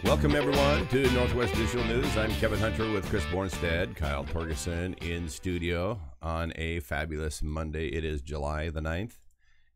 Welcome, everyone, to Northwest Digital News. I'm Kevin Hunter with Chris Bornstead, Kyle Torgerson in studio on a fabulous Monday. It is July the 9th,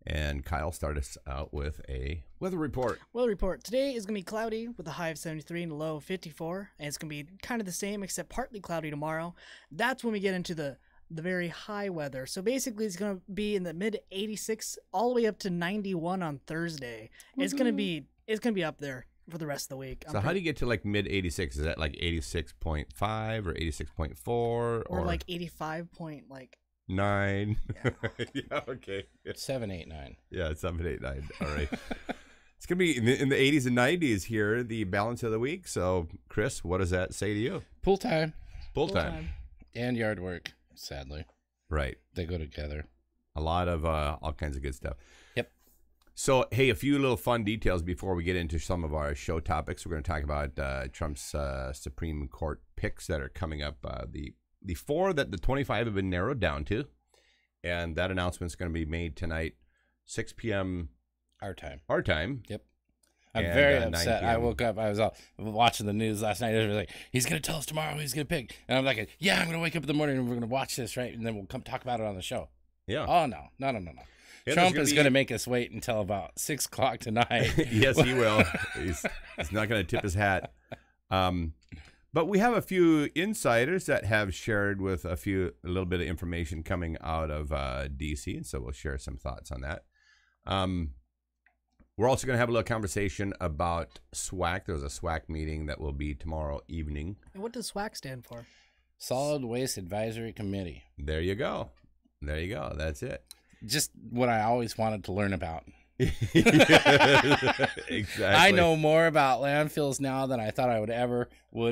and Kyle started us out with a weather report. Weather report. Today is going to be cloudy with a high of 73 and a low of 54, and it's going to be kind of the same except partly cloudy tomorrow. That's when we get into the very high weather. So basically it's going to be in the mid 86 all the way up to 91 on Thursday. It's going to be up there for the rest of the week. So how do you get to like mid 86? Is that like 86.5 or 86.4 or like 85.9? Yeah. Yeah, okay. 789. Yeah, 789. All right. It's going to be in the 80s and 90s here, the balance of the week. So, Chris, what does that say to you? Pool time. Pool time. And yard work, sadly. Right. They go together. A lot of all kinds of good stuff. Yep. So, hey, a few little fun details before we get into some of our show topics. We're going to talk about Trump's Supreme Court picks that are coming up. The four that the 25 have been narrowed down to, and that announcement is going to be made tonight, 6 p.m. Our time. Our time. Yep. I'm very upset. I woke up. I was watching the news last night. It was like, he's going to tell us tomorrow who he's going to pick. And I'm like, yeah, I'm going to wake up in the morning and we're going to watch this, right? And then we'll come talk about it on the show. Yeah. Oh, no. Yeah, Trump is going to make us wait until about 6 o'clock tonight. Yes, he will. He's not going to tip his hat. But we have a few insiders that have shared with a little bit of information coming out of D.C., and so we'll share some thoughts on that. We're also going to have a little conversation about SWAC. There's a SWAC meeting that will be tomorrow evening. And what does SWAC stand for? Solid Waste Advisory Committee. There you go. There you go. That's it. Just what I always wanted to learn about. Exactly. I know more about landfills now than I thought I would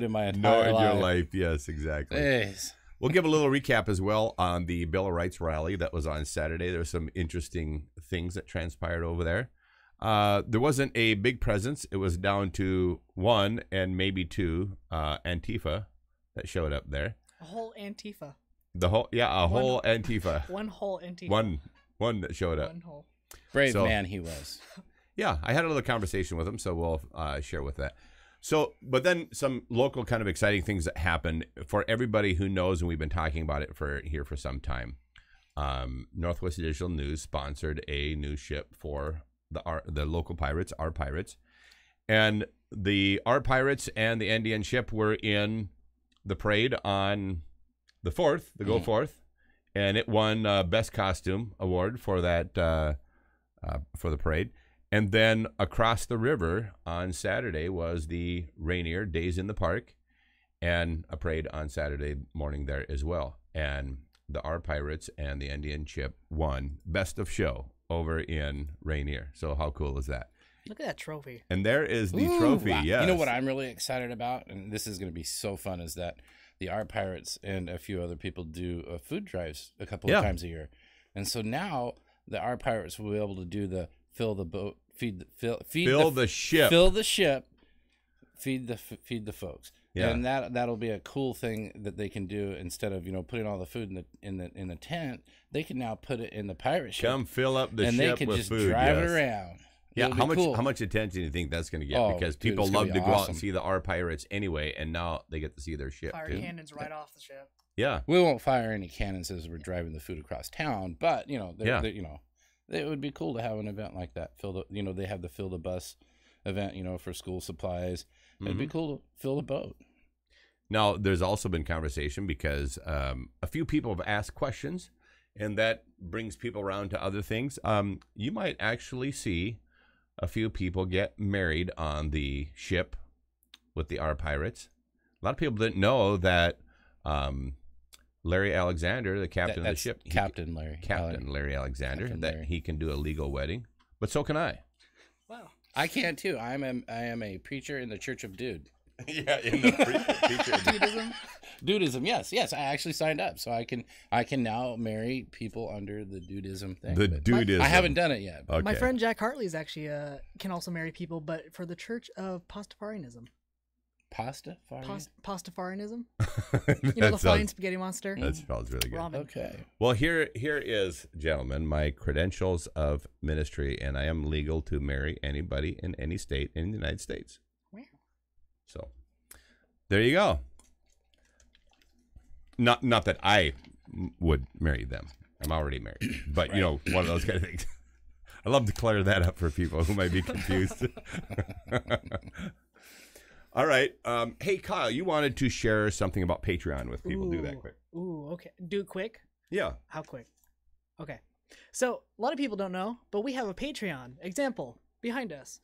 in my entire life. Your life. Yes, exactly. Jeez. We'll give a little recap as well on the Bill of Rights rally that was on Saturday. There were some interesting things that transpired over there. There wasn't a big presence. It was down to one and maybe two Antifa that showed up there. A whole Antifa. Whole Antifa. One whole Antifa. One that showed up. One whole. Brave man he was. Yeah, I had a little conversation with him, so we'll share with that. So, but then some local kind of exciting things that happened for everybody who knows, and we've been talking about it for some time. Northwest Digital News sponsored a new ship for the local pirates, our pirates, and our pirates and the NDN ship were in the parade on the 4th, the Go Forth, and it won Best Costume Award for that for the parade. And then across the river on Saturday was the Rainier Days in the Park, and a parade on Saturday morning there as well. And our pirates and the NDN ship won Best of Show over in Rainier. So how cool is that? Look at that trophy. And there is the trophy. Wow. Yes. You know what I'm really excited about, and this is going to be so fun, is that the Our Pirates and a few other people do food drives a couple of times a year. And so now the Our Pirates will be able to do the fill the boat, feed the ship, feed the folks. Yeah. And that'll be a cool thing that they can do. Instead of putting all the food in the tent, they can now put it in the pirate ship. Come fill up the ship with food. And they can just drive it around. Yeah, how much attention do you think that's going to get? Because people love to go out and see the Our Pirates anyway, and now they get to see their ship fire too. cannons right off the ship. Yeah, we won't fire any cannons as we're driving the food across town, but it would be cool to have an event like that. They have the fill the bus event, for school supplies. It'd be cool to fill the boat. Now, there's also been conversation because a few people have asked questions, and that brings people around to other things. You might actually see a few people get married on the ship with the Our Pirates. A lot of people didn't know that Larry Alexander, the captain of the ship, Captain Larry Alexander, Captain that Larry. he can do a legal wedding, but so can I. Wow, I can too. I am a preacher in the Church of Dude. Yeah, in the preacher. Dudism, yes. I actually signed up, so I can now marry people under the Dudism thing. The Dudism. I haven't done it yet. Okay. My friend Jack Hartley is actually can also marry people, but for the Church of Pastafarianism. Pastafarianism. The flying spaghetti monster. That sounds really good. Ramen. Okay. Well, here is, gentlemen, my credentials of ministry, and I am legal to marry anybody in any state in the United States. Wow. So there you go. Not that I would marry them. I'm already married. But, Right. you know, one of those kind of things. I love to clear that up for people who might be confused. All right. Hey, Kyle, you wanted to share something about Patreon with people. Do that quick. Ooh, okay. Do it quick? Yeah. How quick? Okay. So, a lot of people don't know, but we have a Patreon example behind us.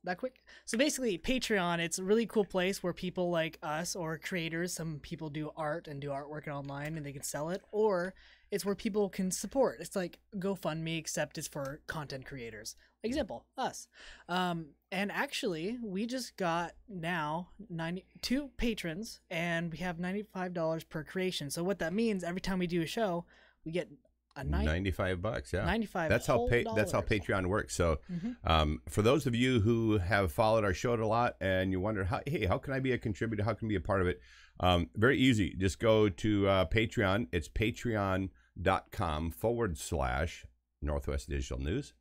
That quick? So basically, Patreon, it's a really cool place where people like us or creators, some people do art and do artwork online and they can sell it, or it's where people can support. It's like GoFundMe, except it's for content creators. Example, us. And actually, we just got now 92 patrons, and we have $95 per creation. So what that means, every time we do a show, we get a $95, yeah. 95. That's how Patreon works. So, for those of you who have followed our show a lot and you wonder, how can I be a contributor? How can I be a part of it? Very easy. Just go to Patreon. It's patreon.com/Northwest Digital News,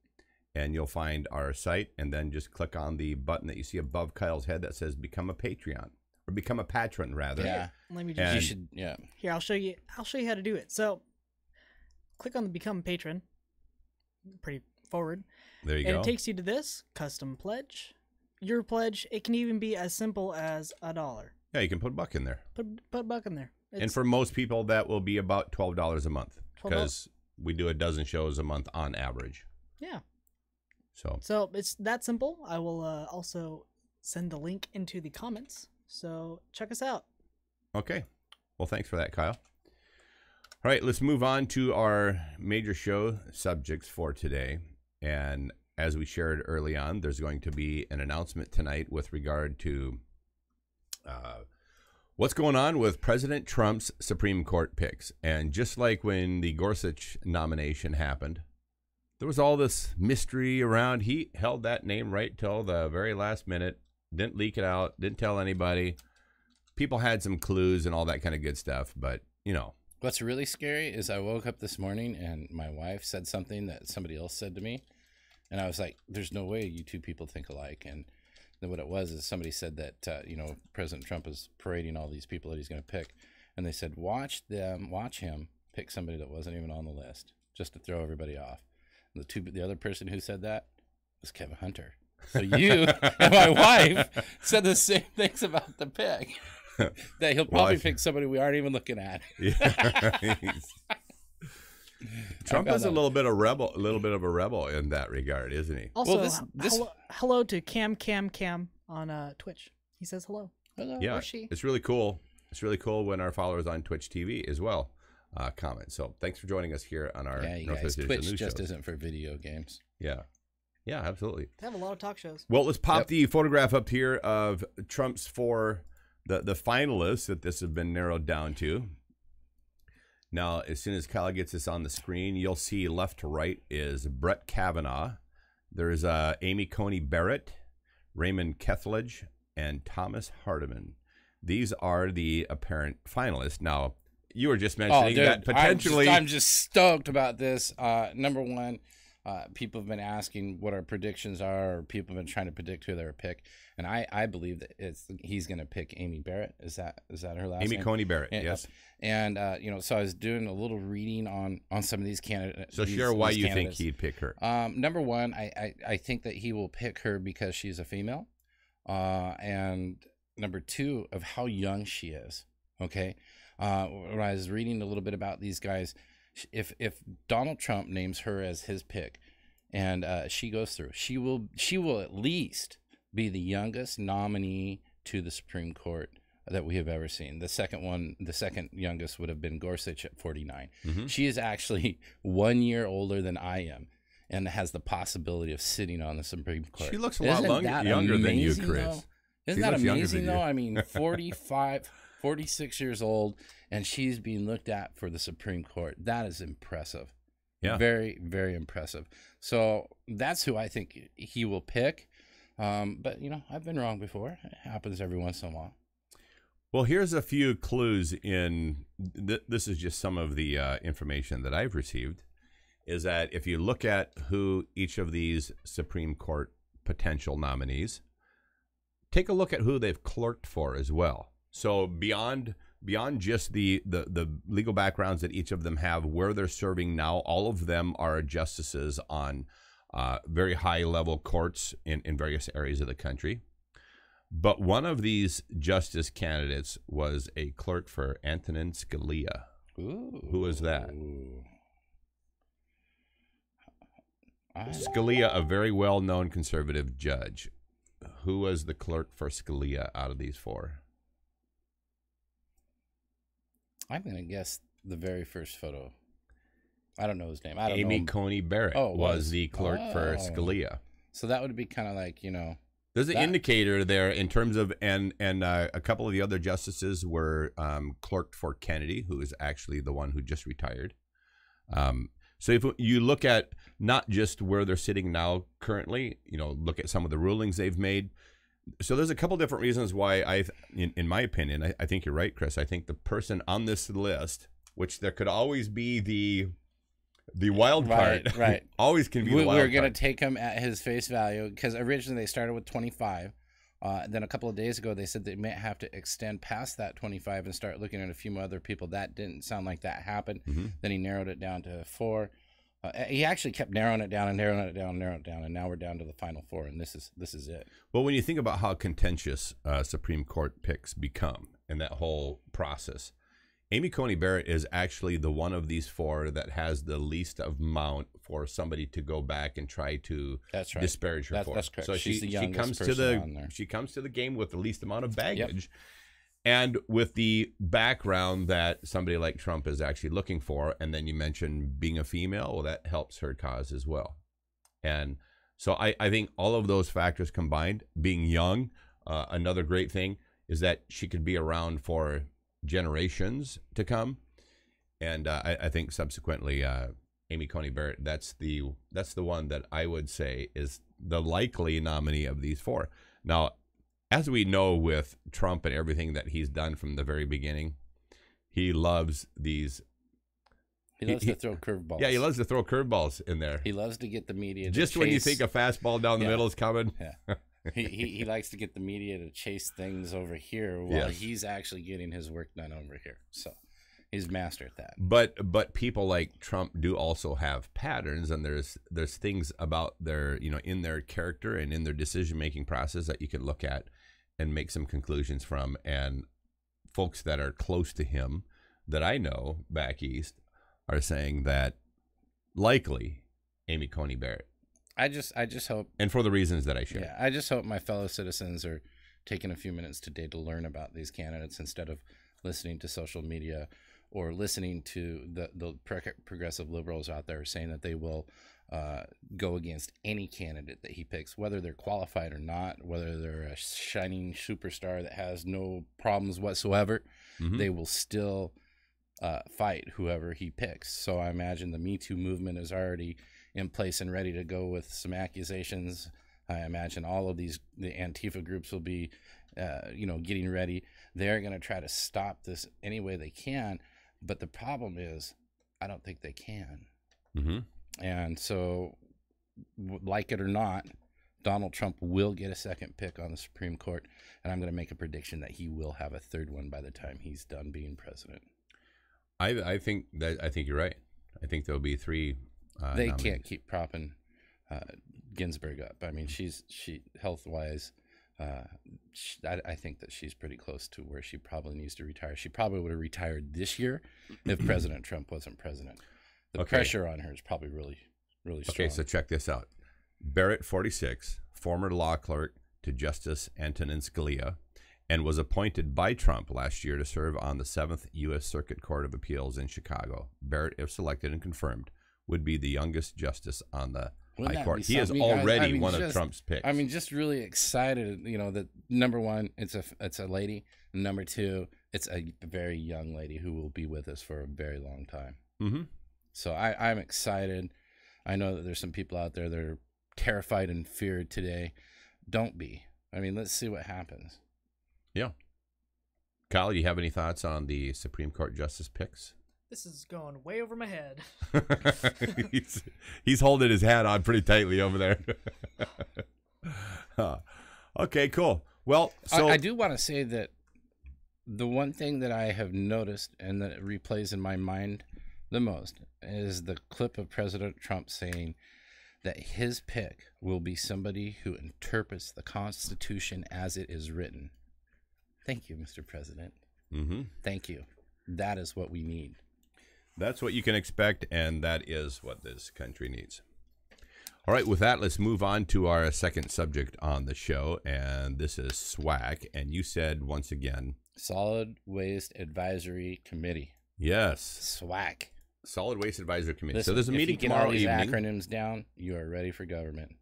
and you'll find our site. And then just click on the button that you see above Kyle's head that says "Become a Patreon" or "Become a Patron," rather. Yeah. Let me just. You should. Yeah. Here, I'll show you how to do it. So, click on the Become a Patron. Pretty forward. There you and go. it takes you to this custom pledge. Your pledge, it can even be as simple as $1. Yeah, you can put $1 in there. Put a buck in there. And for most people, that will be about $12 a month because we do a dozen shows a month on average. Yeah. So it's that simple. I will also send the link into the comments. So check us out. Okay. Well, thanks for that, Kyle. All right, let's move on to our major show subjects for today. And as we shared early on, there's going to be an announcement tonight with regard to what's going on with President Trump's Supreme Court picks. And just like when the Gorsuch nomination happened, there was all this mystery around. He held that name right till the very last minute, didn't leak it out, didn't tell anybody. People had some clues and all that kind of good stuff, but, you know. What's really scary is I woke up this morning and my wife said something that somebody else said to me. And I was like, there's no way you two people think alike. And then what it was is somebody said that, President Trump is parading all these people that he's going to pick. And they said, watch him pick somebody that wasn't even on the list just to throw everybody off. And the other person who said that was Kevin Hunter. So you and my wife said the same things about the pick. That he'll probably pick somebody we aren't even looking at. Yeah. Trump is a little bit of a rebel in that regard, isn't he? Also, hello to Cam on Twitch. He says hello. Hello. Yeah, or she. It's really cool. It's really cool when our followers on Twitch TV as well comment. So thanks for joining us here on our Northwest Digital Twitch News just shows. isn't for video games. Yeah, absolutely. They have a lot of talk shows. Well, let's pop the photograph up here of Trump's the finalists that this has been narrowed down to. Now, as soon as Kyle gets this on the screen, you'll see left to right is Brett Kavanaugh. There's Amy Coney Barrett, Raymond Kethledge, and Thomas Hardiman. These are the apparent finalists. Now, you were just mentioning that potentially... I'm just stoked about this. Number one, people have been asking what our predictions are, or people have been trying to predict who they're pick. And I believe that he's going to pick Amy Barrett. Is that her last name? Amy Coney Barrett, yes. And, so I was doing a little reading on some of these candidates. So share why you think he'd pick her. Number one, I think that he will pick her because she's a female. And number two, of how young she is. Okay. When I was reading a little bit about these guys, if Donald Trump names her as his pick and she goes through, she will at least be the youngest nominee to the Supreme Court that we have ever seen. The second youngest would have been Gorsuch at 49. Mm-hmm. She is actually 1 year older than I am and has the possibility of sitting on the Supreme Court. She looks a lot younger than you, Chris. Though? Isn't that amazing, though? I mean, 46 years old, and she's being looked at for the Supreme Court. That is impressive. Yeah. Very, very impressive. So that's who I think he will pick. But, I've been wrong before. It happens every once in a while. Well, here's a few clues in this is just some of the information that I've received, is that if you look at who each of these Supreme Court potential nominees, take a look at who they've clerked for as well. So beyond just the legal backgrounds that each of them have, where they're serving now, all of them are justices on very high-level courts in various areas of the country. But one of these justice candidates was a clerk for Antonin Scalia. Ooh. Who was that? Scalia, a very well-known conservative judge. Who was the clerk for Scalia out of these four? I'm going to guess the very first photo. I don't know his name. I don't Amy know. Coney Barrett was the clerk for Scalia. So that would be kind of like, There's an indicator there in terms of, and a couple of the other justices were clerked for Kennedy, who is actually the one who just retired. So if you look at not just where they're sitting now currently, look at some of the rulings they've made. So there's a couple different reasons why in my opinion, I think you're right, Chris. I think the person on this list, which there could always be the wild card, right? Always can be the wild card. We're going to take him at his face value because originally they started with 25. Then a couple of days ago, they said they may have to extend past that 25 and start looking at a few more other people. That didn't sound like that happened. Then he narrowed it down to 4. He actually kept narrowing it down, and now we're down to the final 4, and this is it. Well, when you think about how contentious Supreme Court picks become and that whole process, Amy Coney Barrett is actually the one of these 4 that has the least amount for somebody to go back and try to disparage her for. That's correct. So she's the youngest person on there. She comes to the game with the least amount of baggage. Yep. And with the background that somebody like Trump is actually looking for, and then you mentioned being a female, well, that helps her cause as well. And so I think all of those factors combined, being young, another great thing is that she could be around for generations to come. And I think subsequently, Amy Coney Barrett, that's the one that I would say is the likely nominee of these 4. Now, as we know with Trump and everything that he's done from the very beginning, he loves these. He loves to throw curveballs. Yeah, he loves to throw curveballs in there. He loves to get the media to just chase. When you think a fastball down the middle is coming. Yeah. he likes to get the media to chase things over here while he's actually getting his work done over here. So he's mastered that. But people like Trump do also have patterns, and there's things about their in their character and in their decision making process that you can look at and make some conclusions from. And folks that are close to him that I know back east are saying that likely Amy Coney Barrett. I just hope, and for the reasons that I shared. Yeah, I just hope my fellow citizens are taking a few minutes today to learn about these candidates instead of listening to social media or listening to the progressive liberals out there saying that they will go against any candidate that he picks, whether they're qualified or not, whether they're a shining superstar that has no problems whatsoever. They will still fight whoever he picks. So I imagine the Me Too movement is already in place and ready to go with some accusations. I imagine all of the Antifa groups will be, getting ready. They're going to try to stop this any way they can. But the problem is, I don't think they can. And so, like it or not, Donald Trump will get a second pick on the Supreme Court. And I'm going to make a prediction that he will have a third one by the time he's done being president. I think you're right. I think there'll be 3. They can't keep propping Ginsburg up. I mean, she health-wise, I think that she's pretty close to where she probably needs to retire. She probably would have retired this year if President Trump wasn't president. The pressure on her is probably really, really strong. Okay, so check this out. Barrett, 46, former law clerk to Justice Antonin Scalia, and was appointed by Trump last year to serve on the 7th U.S. Circuit Court of Appeals in Chicago. Barrett, if selected and confirmed, would be the youngest justice on the High Court. He is already one of Trump's picks. I mean, just really excited, that number one, it's a lady. And number 2, it's a very young lady who will be with us for a very long time. So I'm excited. I know that there's some people out there that are terrified and feared today. Don't be. I mean, let's see what happens. Yeah. Kyle, you have any thoughts on the Supreme Court justice picks? This is going way over my head. he's holding his hat on pretty tightly over there. Okay, cool. Well, so I do want to say that the one thing that I have noticed and that replays in my mind the most is the clip of President Trump saying that his pick will be somebody who interprets the Constitution as it is written. Thank you, Mr. President. Thank you. That is what we need. That's what you can expect, and that is what this country needs. All right, with that, let's move on to our second subject on the show, and this is SWAC. And you said, once again... Solid Waste Advisory Committee. Yes. SWAC. Solid Waste Advisory Committee. Listen, so there's a meeting tomorrow evening. If you get all these acronyms down, you are ready for government.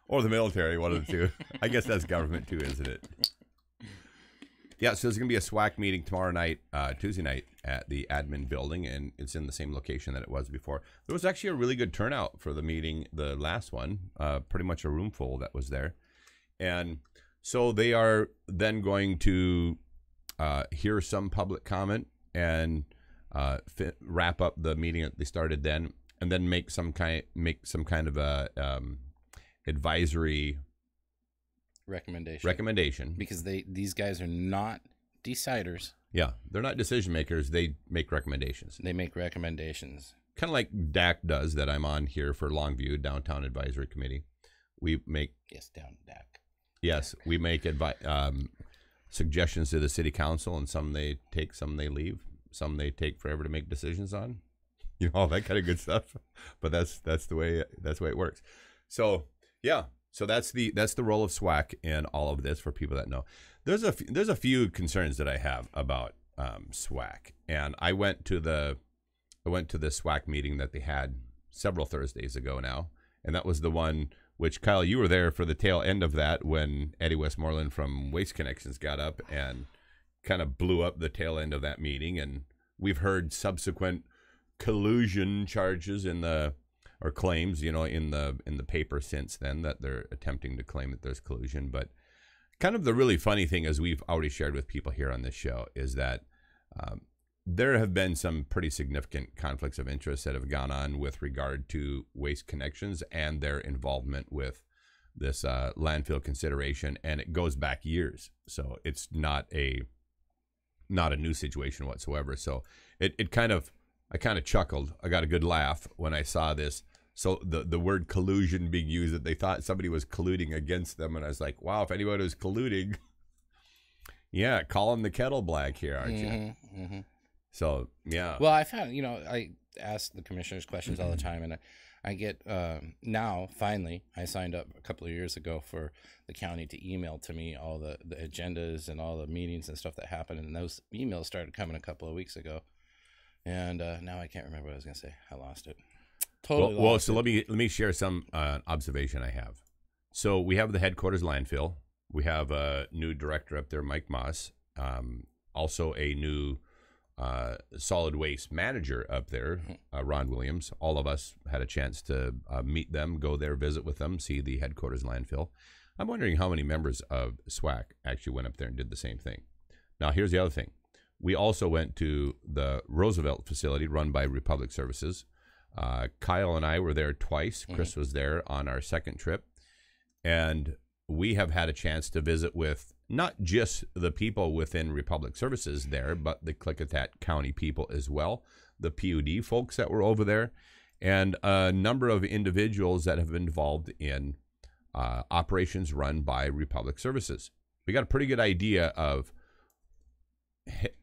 Or the military, one of the two. I guess that's government too, isn't it? Yeah, so there's going to be a SWAC meeting tomorrow night, Tuesday night, at the admin building, and it's in the same location that it was before. There was actually a really good turnout for the meeting, the last one, pretty much a room full that was there. And so they are then going to hear some public comment and wrap up the meeting that they started then, and then make some kind of a advisory recommendation, because these guys are not deciders. Yeah, they're not decision makers. They make recommendations. They make recommendations, kind of like DAC does, that I'm on here for Longview Downtown Advisory Committee. We make DAC. Yes, we make suggestions to the city council, and some they take, some they leave, some they take forever to make decisions on. You know, all that kind of good stuff. But that's the way it works. So yeah. So that's the role of SWAC in all of this for people that know. There's a few concerns that I have about SWAC, and I went to the SWAC meeting that they had several Thursdays ago now, and that was the one which, Kyle, you were there for the tail end of that, when Eddie Westmoreland from Waste Connections got up and kind of blew up the tail end of that meeting, and we've heard subsequent collusion charges or claims, you know, in the paper since then, that they're attempting to claim that there's collusion. But kind of the really funny thing, as we've already shared with people here on this show, is that there have been some pretty significant conflicts of interest that have gone on with regard to Waste Connections and their involvement with this landfill consideration, and it goes back years. So it's not a new situation whatsoever. So I kind of chuckled. I got a good laugh when I saw this. So the word collusion being used, that they thought somebody was colluding against them. And I was like, wow, if anybody was colluding, yeah, call them the kettle black here, aren't you? Mm-hmm. So, yeah. Well, I found, I ask the commissioners questions all the time, and I get, now, finally, I signed up a couple of years ago for the county to email to me all the agendas and all the meetings and stuff that happened. And those emails started coming a couple of weeks ago. And now I can't remember what I was going to say. I lost it. Totally lost well, so it. let me share some observation I have. So we have the headquarters landfill. We have a new director up there, Mike Moss. Also a new solid waste manager up there, Ron Williams. All of us had a chance to meet them, go there, visit with them, see the headquarters landfill. I'm wondering how many members of SWAC actually went up there and did the same thing. Now, here's the other thing. We also went to the Roosevelt facility run by Republic Services. Kyle and I were there twice. Chris was there on our second trip. And we have had a chance to visit with not just the people within Republic Services there, but the Klickitat County people as well, the PUD folks that were over there, and a number of individuals that have been involved in operations run by Republic Services. We got a pretty good idea of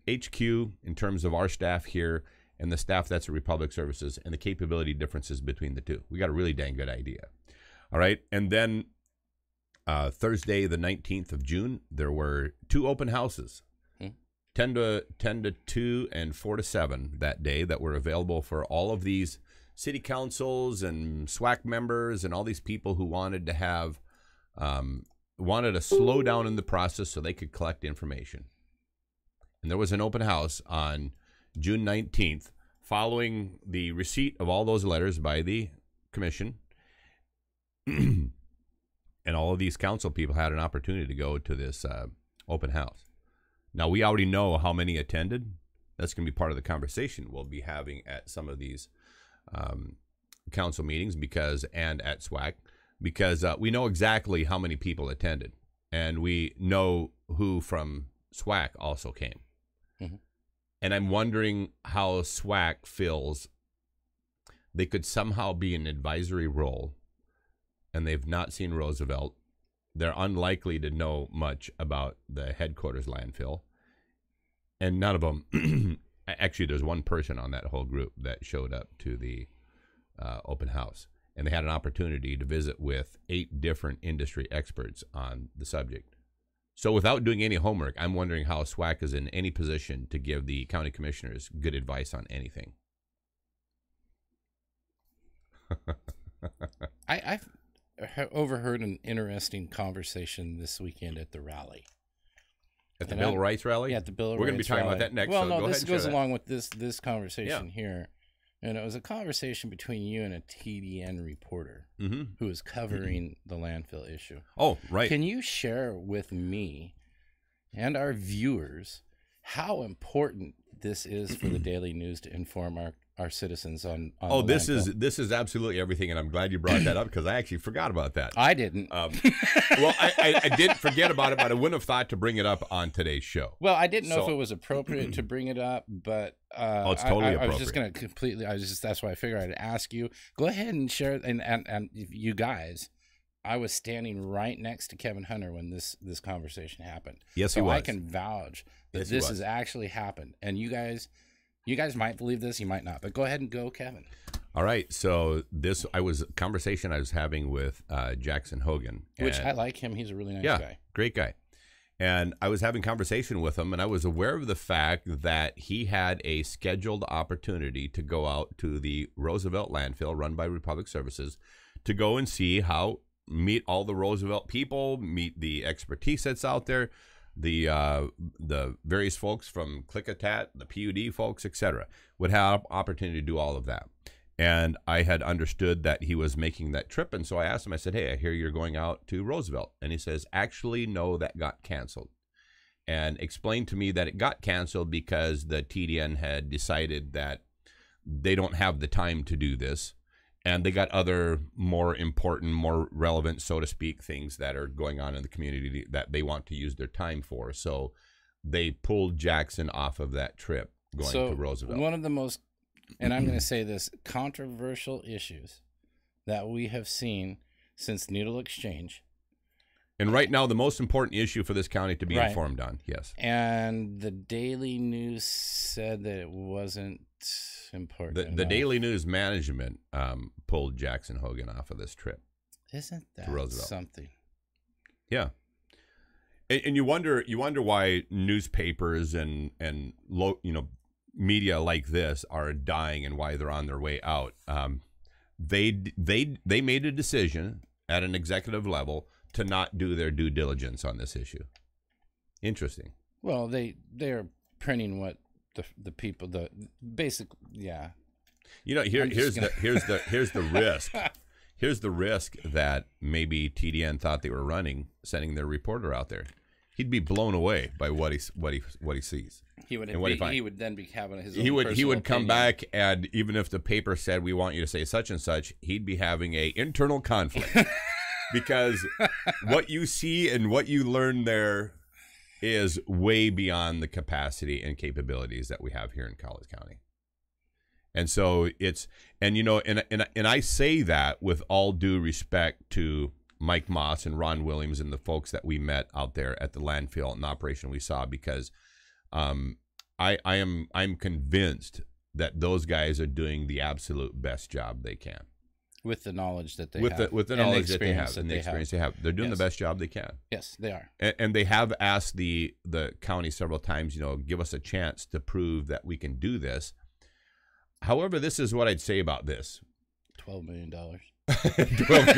HQ in terms of our staff here and the staff that's at Republic Services and the capability differences between the two. We got a really dang good idea. All right. And then Thursday, the 19th of June, there were 2 open houses, 10 to 2 and 4 to 7 that day, that were available for all of these city councils and SWAC members and all these people who wanted to have, wanted to slow down in the process so they could collect information. And there was an open house on June 19th following the receipt of all those letters by the commission. And all of these council people had an opportunity to go to this open house. Now, we already know how many attended. That's going to be part of the conversation we'll be having at some of these council meetings and at SWAC, because we know exactly how many people attended, and we know who from SWAC also came. Mm-hmm. And I'm wondering how SWAC feels they could somehow be an advisory role, and they've not seen Roosevelt. They're unlikely to know much about the headquarters landfill. And none of them, actually, there's one person on that whole group that showed up to the open house. And they had an opportunity to visit with 8 different industry experts on the subject. So without doing any homework, I'm wondering how SWAC is in any position to give the county commissioners good advice on anything. I've overheard an interesting conversation this weekend at the rally. At the Bill of Rights rally? Yeah, at the Bill of Rights. We're going to be talking about that next. Well, so no, go this ahead and goes share that. along with this conversation here. And it was a conversation between you and a TDN reporter who was covering the landfill issue. Oh, right. Can you share with me and our viewers how important this is for the Daily News to inform our citizens on the landfill? This is absolutely everything, and I'm glad you brought that up because I actually forgot about that. I didn't. Well, I didn't forget about it, but I wouldn't have thought to bring it up on today's show. Well, I didn't know if it was appropriate to bring it up, but it's totally appropriate. I was just going to completely. That's why I figured I'd ask you. Go ahead and share it, and you guys. I was standing right next to Kevin Hunter when this conversation happened. Yes, so he was. I can vouch that this has actually happened, and you guys might believe this, you might not, but go ahead and go, Kevin. All right. So I was having with Jackson Hogan, which I like him. He's a really nice guy. Great guy. And I was having conversation with him, and I was aware of the fact that he had a scheduled opportunity to go out to the Roosevelt landfill run by Republic Services to go and see meet all the Roosevelt people, meet the expertise that's out there, the various folks from Klickitat, the PUD folks, etc. would have opportunity to do all of that. And I had understood that he was making that trip, and so I asked him, I said, hey, I hear you're going out to Roosevelt. And he says, actually, no, that got canceled. And explained to me that it got canceled because the TDN had decided that they don't have the time to do this. And they got other more important, more relevant, so to speak, things that are going on in the community that they want to use their time for. So they pulled Jackson off of that trip going to Roosevelt. One of the most, and I'm going to say this, controversial issues that we have seen since Needle Exchange. And right now, the most important issue for this county to be informed on, yes. And the Daily News said that it wasn't important. The Daily News management pulled Jackson Hogan off of this trip. Isn't that something? Yeah. And you wonder why newspapers and media like this are dying and why they're on their way out. They made a decision at an executive level to not do their due diligence on this issue. Interesting. Well, they're printing what the people, the basic, yeah. Here's the risk. Here's the risk that maybe TDN thought they were running, sending their reporter out there. He'd be blown away by what he sees. He would then be having his own he would come opinion. back, and even if the paper said we want you to say such and such, he'd be having a internal conflict. Because what you see and what you learn there is way beyond the capacity and capabilities that we have here in College County. And so and I say that with all due respect to Mike Moss and Ron Williams and the folks that we met out there at the landfill and the operation we saw, because I'm convinced that those guys are doing the absolute best job they can. With the knowledge that they have. With the knowledge that they have and the experience they have. They're doing the best job they can. Yes, they are. And they have asked the county several times, give us a chance to prove that we can do this. However, this is what I'd say about this. $12 million. $12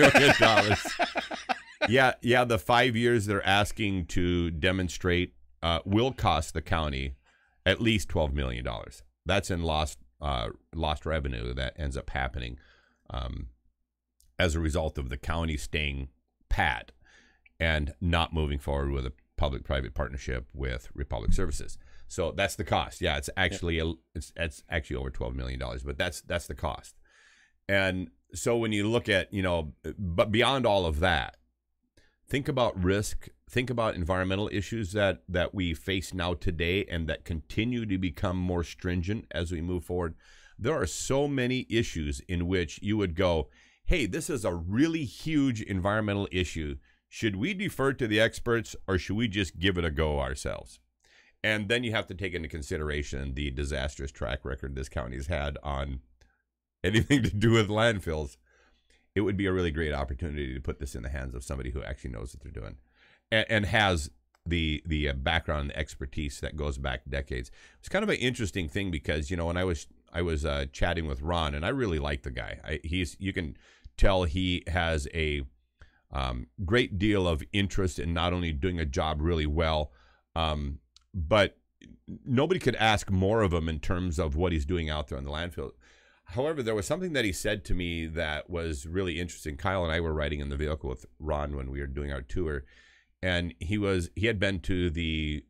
million. Yeah, the 5 years they're asking to demonstrate will cost the county at least $12 million. That's in lost revenue that ends up happening as a result of the county staying pat and not moving forward with a public-private partnership with Republic Services. So that's the cost. Yeah, it's actually it's actually over $12 million, but that's the cost. And so when you look at, but beyond all of that, think about risk, think about environmental issues that we face now today and that continue to become more stringent as we move forward. There are so many issues in which you would go, hey, this is a really huge environmental issue. Should we defer to the experts or should we just give it a go ourselves? And then you have to take into consideration the disastrous track record this county's had on anything to do with landfills. It would be a really great opportunity to put this in the hands of somebody who actually knows what they're doing and has the background and expertise that goes back decades. It's kind of an interesting thing because, when I was chatting with Ron, and I really like the guy. You can tell he has a great deal of interest in not only doing a job really well, but nobody could ask more of him in terms of what he's doing out there on the landfill. However, there was something that he said to me that was really interesting. Kyle and I were riding in the vehicle with Ron when we were doing our tour, and he had been to the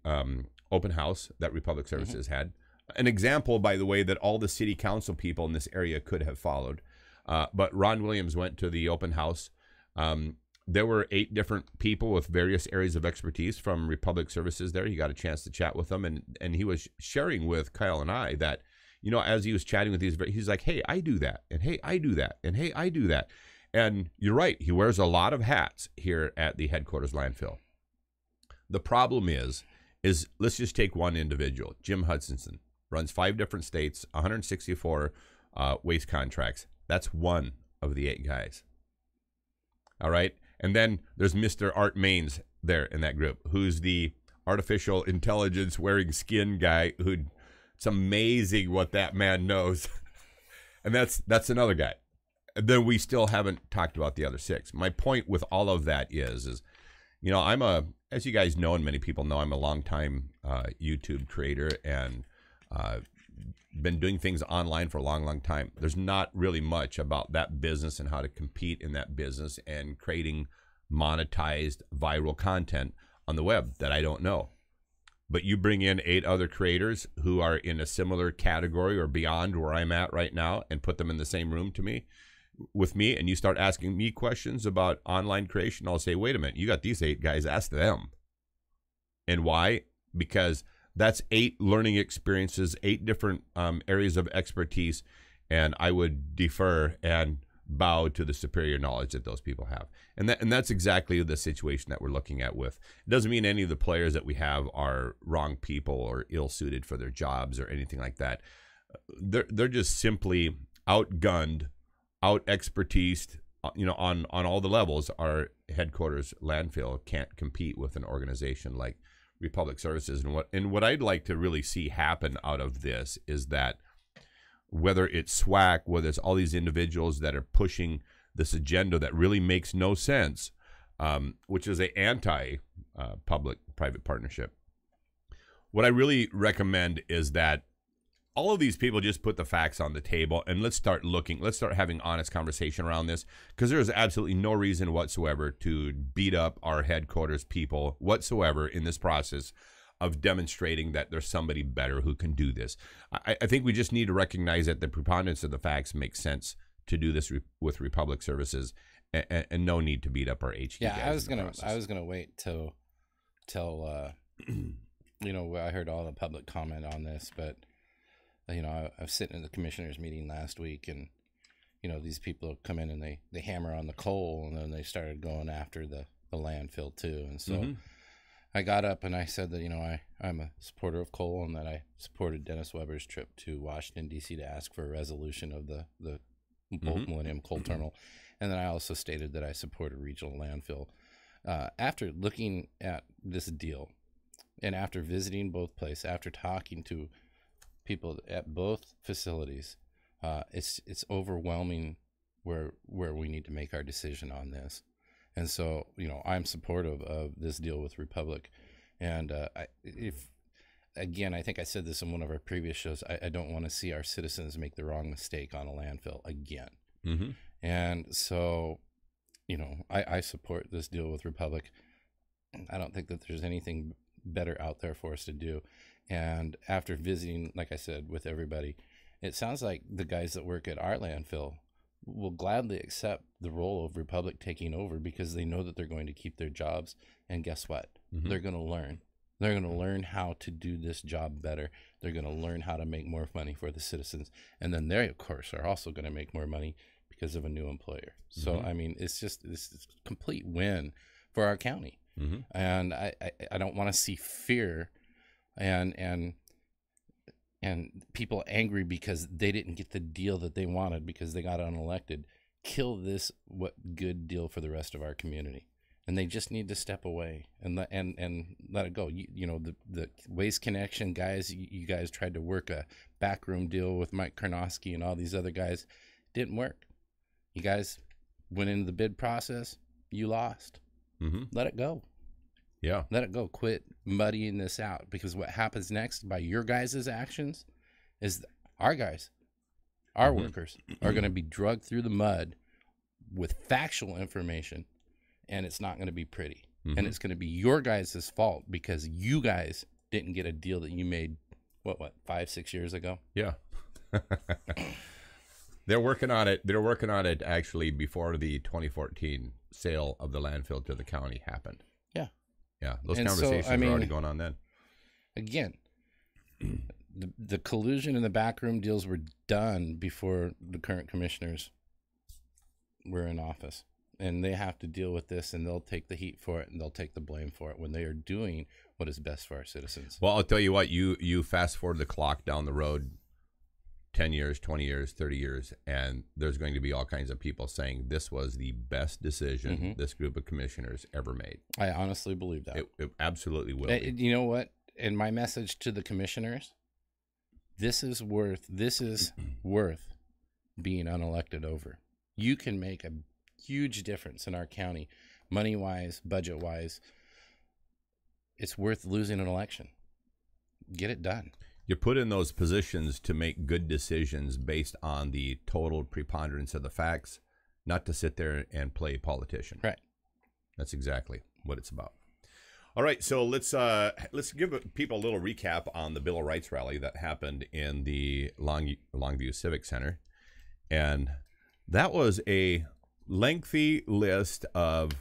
open house that Republic Services had. An example, by the way, that all the city council people in this area could have followed. But Ron Williams went to the open house. There were 8 different people with various areas of expertise from Republic Services there. He got a chance to chat with them, and he was sharing with Kyle and I that, as he was chatting with these, he's like, hey, I do that, and hey, I do that, and hey, I do that. And you're right, he wears a lot of hats here at the headquarters landfill. The problem is let's just take one individual, Jim Hutchinson, runs 5 different states, 164 waste contracts. That's one of the 8 guys. All right. And then there's Mr. Art Maines there in that group, who's the artificial intelligence wearing skin guy it's amazing what that man knows. And that's another guy. And then we still haven't talked about the other 6. My point with all of that is as you guys know, and many people know, I'm a longtime YouTube creator and been doing things online for a long, long time. There's not really much about that business and how to compete in that business and creating monetized viral content on the web that I don't know. But you bring in 8 other creators who are in a similar category or beyond where I'm at right now and put them in the same room with me, and you start asking me questions about online creation, I'll say, wait a minute, you got these 8 guys, ask them. And why? Because that's 8 learning experiences, 8 different areas of expertise, and I would defer and bow to the superior knowledge that those people have. And that's exactly the situation that we're looking at with. It doesn't mean any of the players that we have are wrong people or ill-suited for their jobs or anything like that. They're just simply outgunned, out-expertised, on all the levels. Our headquarters landfill can't compete with an organization like Republic Services. And what I'd like to really see happen out of this is that whether it's SWAC, whether it's all these individuals that are pushing this agenda that really makes no sense, which is an anti-public-private partnership. What I really recommend is that all of these people just put the facts on the table and let's start having honest conversation around this, because there is absolutely no reason whatsoever to beat up our headquarters people whatsoever in this process of demonstrating that there's somebody better who can do this. I think we just need to recognize that the preponderance of the facts makes sense to do this with Republic Services, and no need to beat up our HQ. Yeah, I was gonna wait till I heard all the public comment on this, but I was sitting in the commissioners meeting last week, and these people come in and they hammer on the coal, and then they started going after the landfill too, and so. I got up and I said that, I'm a supporter of coal and that I supported Dennis Weber's trip to Washington, D.C. to ask for a resolution of the Millennium Coal Terminal. And then I also stated that I support a regional landfill. After looking at this deal and after visiting both places, after talking to people at both facilities, it's overwhelming where we need to make our decision on this. And so, I'm supportive of this deal with Republic. And I think I said this in one of our previous shows, I don't want to see our citizens make the wrong mistake on a landfill again. Mm-hmm. And so, I support this deal with Republic. I don't think that there's anything better out there for us to do. And after visiting, like I said, with everybody, it sounds like the guys that work at our landfill will gladly accept the role of Republic taking over because they know that they're going to keep their jobs. And guess what? They're going to learn. They're going to learn how to do this job better. They're going to learn how to make more money for the citizens. And then they, of course, are also going to make more money because of a new employer. So, I mean, it's just this complete win for our county. And I don't want to see fear and people angry because they didn't get the deal that they wanted because they got unelected. Kill this good deal for the rest of our community. And they just need to step away and let it go. You know, the Waste Connection guys, you guys tried to work a backroom deal with Mike Karnowski and all these other guys. Didn't work. You guys went into the bid process. You lost. Let it go. Yeah. Let it go. Quit muddying this out, because what happens next by your guys' actions is our guys, our workers, are going to be drugged through the mud with factual information. And it's not going to be pretty. And it's going to be your guys' fault because you guys didn't get a deal that you made, what 5-6 years ago? Yeah. They're working on it. They're working on it actually before the 2014 sale of the landfill to the county happened. Yeah. Yeah. Those conversations were already going on then. Again, the collusion and the backroom deals were done before the current commissioners were in office. And they have to deal with this, and they'll take the heat for it, and they'll take the blame for it when they are doing what is best for our citizens. Well, I'll tell you what, you fast forward the clock down the road 10 years, 20 years, 30 years, and there's going to be all kinds of people saying this was the best decision this group of commissioners ever made. I honestly believe that. It absolutely will be. You know what? And my message to the commissioners, this is worth being unelected over. You can make a huge difference in our county, money-wise, budget-wise. It's worth losing an election. Get it done. You're put in those positions to make good decisions based on the total preponderance of the facts, not to sit there and play politician. Right. That's exactly what it's about. All right, so let's give people a little recap on the Bill of Rights rally that happened in the Longview Civic Center, and that was a lengthy list of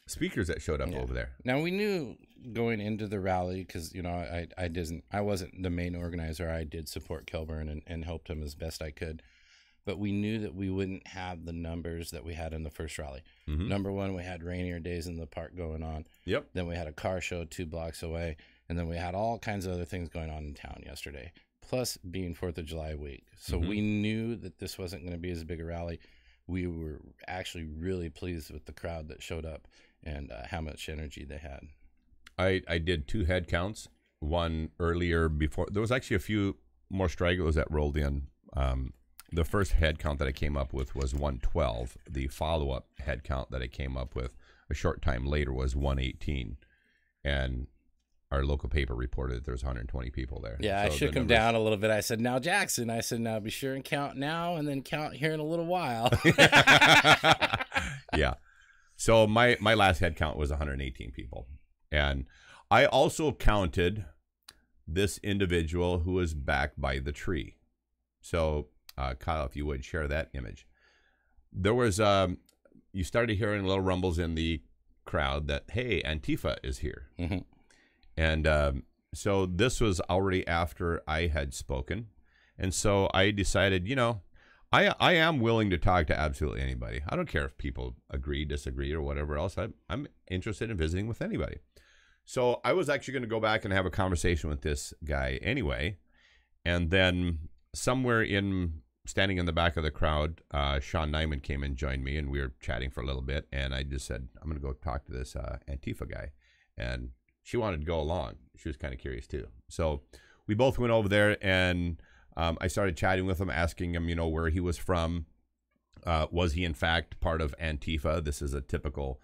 speakers that showed up over there. Now, we knew going into the rally, because I wasn't the main organizer. I did support Kelburn and helped him as best I could, but we knew that we wouldn't have the numbers that we had in the first rally. Number one, we had rainier days in the park going on. Yep. Then we had a car show 2 blocks away, and then we had all kinds of other things going on in town yesterday, plus being 4th of July week. So we knew that this wasn't going to be as big a rally. We were actually really pleased with the crowd that showed up and how much energy they had. I did 2 head counts, one earlier before. There was actually a few more stragglers that rolled in. The first head count that I came up with was 112. The follow-up head count that I came up with a short time later was 118. And our local paper reported that there's 120 people there. Yeah, so I shook him down a little bit. I said, now, Jackson, now be sure and count now and then count here in a little while. Yeah. So my last head count was 118 people. And I also counted this individual who was back by the tree. So, Kyle, if you would share that image. There was, you started hearing little rumbles in the crowd that, hey, Antifa is here. And so this was already after I had spoken. And so I decided, you know, I am willing to talk to absolutely anybody. I don't care if people agree, disagree, or whatever else. I'm interested in visiting with anybody. So I was actually going to go back and have a conversation with this guy anyway. And then somewhere standing in the back of the crowd, Sean Nyman came and joined me, and we were chatting for a little bit. And I just said, I'm going to go talk to this Antifa guy. And she wanted to go along. She was kind of curious too. So we both went over there, and I started chatting with him, asking him, you know, where he was from. Was he in fact part of Antifa? This is a typical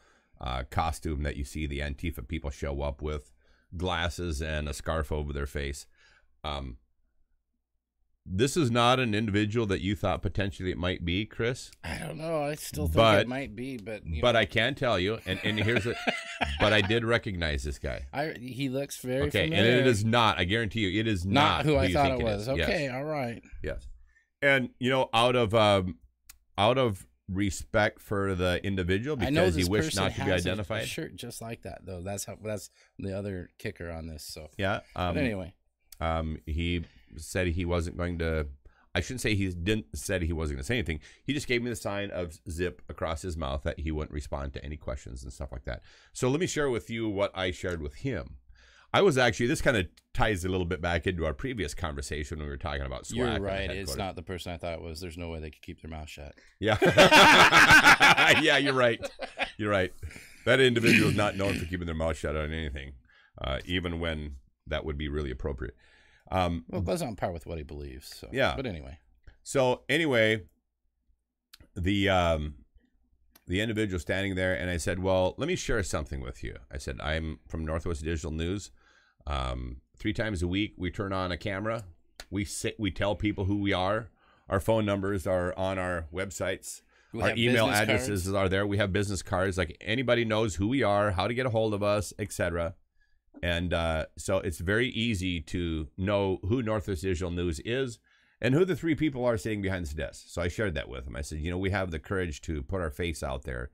costume that you see the Antifa people show up with, glasses and a scarf over their face. This is not an individual that you thought potentially it might be, Chris. I don't know. I still think it might be, but I can tell you, and here's it. But I did recognize this guy. He looks very familiar. And it is not. I guarantee you, it is not who I thought it was. Okay, yes. all right. Yes, and you know, out of out of respect for the individual because he wished not to be identified. A shirt just like that, though. That's the other kicker on this. So yeah. But anyway, he said he wasn't going to. I shouldn't say he said he wasn't going to say anything. He just gave me the sign of zip across his mouth that he wouldn't respond to any questions and stuff like that. So let me share with you what I shared with him. I was actually, this kind of ties a little bit back into our previous conversation when we were talking about SWAC. You're right. It's not the person I thought it was. There's no way they could keep their mouth shut. Yeah. Yeah, you're right. You're right. That individual is not known for keeping their mouth shut on anything, even when that would be really appropriate. Well, it goes on par with what he believes. So. Yeah. But anyway. So anyway, the individual standing there, and I said, well, let me share something with you. I said, I'm from Northwest Digital News. 3 times a week, we turn on a camera. We tell people who we are. Our phone numbers are on our websites. Our email addresses are there. We have business cards. Like anybody knows who we are, how to get a hold of us, etc. And so it's very easy to know who Northwest Digital News is and who the 3 people are sitting behind this desk. So I shared that with him. I said, you know, we have the courage to put our face out there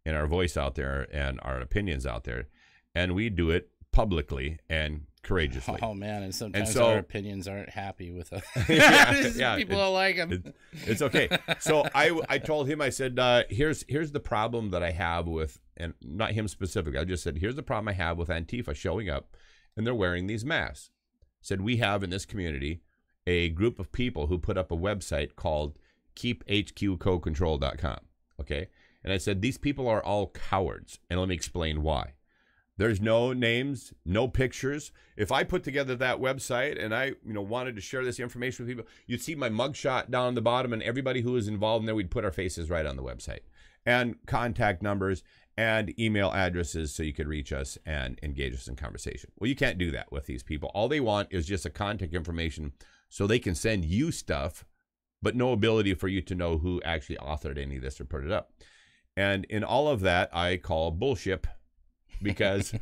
and our voice out there and our opinions out there. And we do it publicly and courageously. Oh, man. And sometimes our opinions aren't happy with us. Yeah, people don't like them. It's okay. So I told him, I said, here's the problem that I have with, and not him specifically. I just said, here's the problem I have with Antifa showing up and they're wearing these masks. I said, we have in this community a group of people who put up a website called keephqcocontrol.com. Okay. And I said, these people are all cowards. And let me explain why. There's no names, no pictures. If I put together that website and I, wanted to share this information with people, you'd see my mugshot down the bottom and everybody who was involved in there, we'd put our faces right on the website and contact numbers and email addresses so you could reach us and engage us in conversation. Well, you can't do that with these people. All they want is just a contact information so they can send you stuff, but no ability for you to know who actually authored any of this or put it up. And in all of that, I call bullshit. Because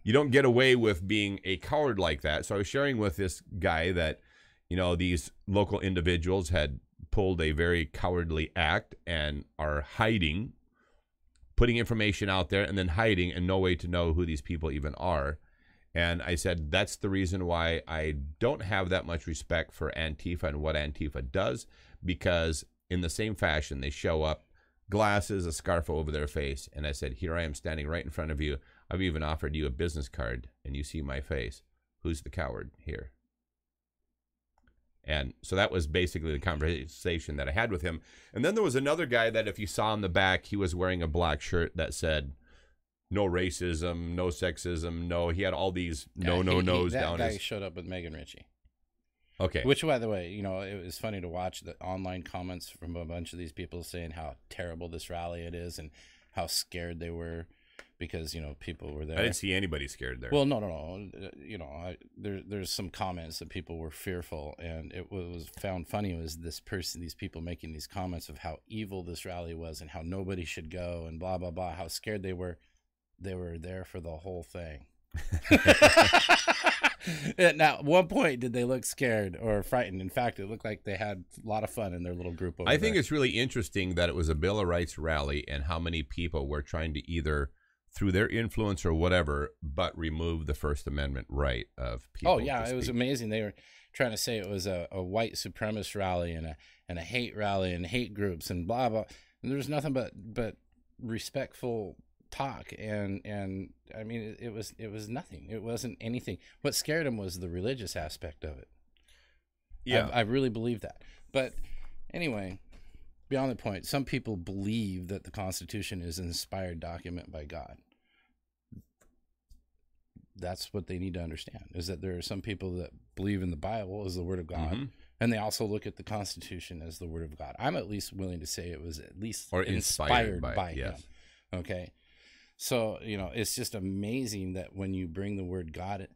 you don't get away with being a coward like that. So I was sharing with this guy that, these local individuals had pulled a very cowardly act and are hiding, putting information out there and then hiding and no way to know who these people even are. And I said, that's the reason why I don't have that much respect for Antifa and what Antifa does, because in the same fashion, they show up, glasses, a scarf over their face. And I said, here I am standing right in front of you. I've even offered you a business card and you see my face. Who's the coward here? And so that was basically the conversation that I had with him. And then there was another guy that if you saw in the back, he was wearing a black shirt that said, no racism, no sexism, no. He had all these no's down. That guy showed up with Megan Ritchie. Okay. Which, by the way, it was funny to watch the online comments from a bunch of these people saying how terrible this rally it is and how scared they were because, people were there. I didn't see anybody scared there. Well, no. There's some comments that people were fearful, and it was found funny was these people making these comments of how evil this rally was and how nobody should go and blah, blah, blah, how scared they were. They were there for the whole thing. Now, at one point, did they look scared or frightened? In fact, it looked like they had a lot of fun in their little group over I think there. it's really interesting that it was a Bill of Rights rally and how many people were trying to either, through their influence or whatever, but remove the First Amendment right of people. Oh, yeah, it was amazing. They were trying to say it was a white supremacist rally and a hate rally and hate groups and blah, blah. And there was nothing but respectful talk and I mean it was nothing. It wasn't anything. What scared him was the religious aspect of it. Yeah, I really believe that. But anyway, beyond the point, some people believe that the Constitution is an inspired document by God. That's what they need to understand, is that there are some people that believe in the Bible as the Word of God, and they also look at the Constitution as the Word of God. I'm at least willing to say it was at least or inspired by him. Okay. So, it's just amazing that when you bring the word God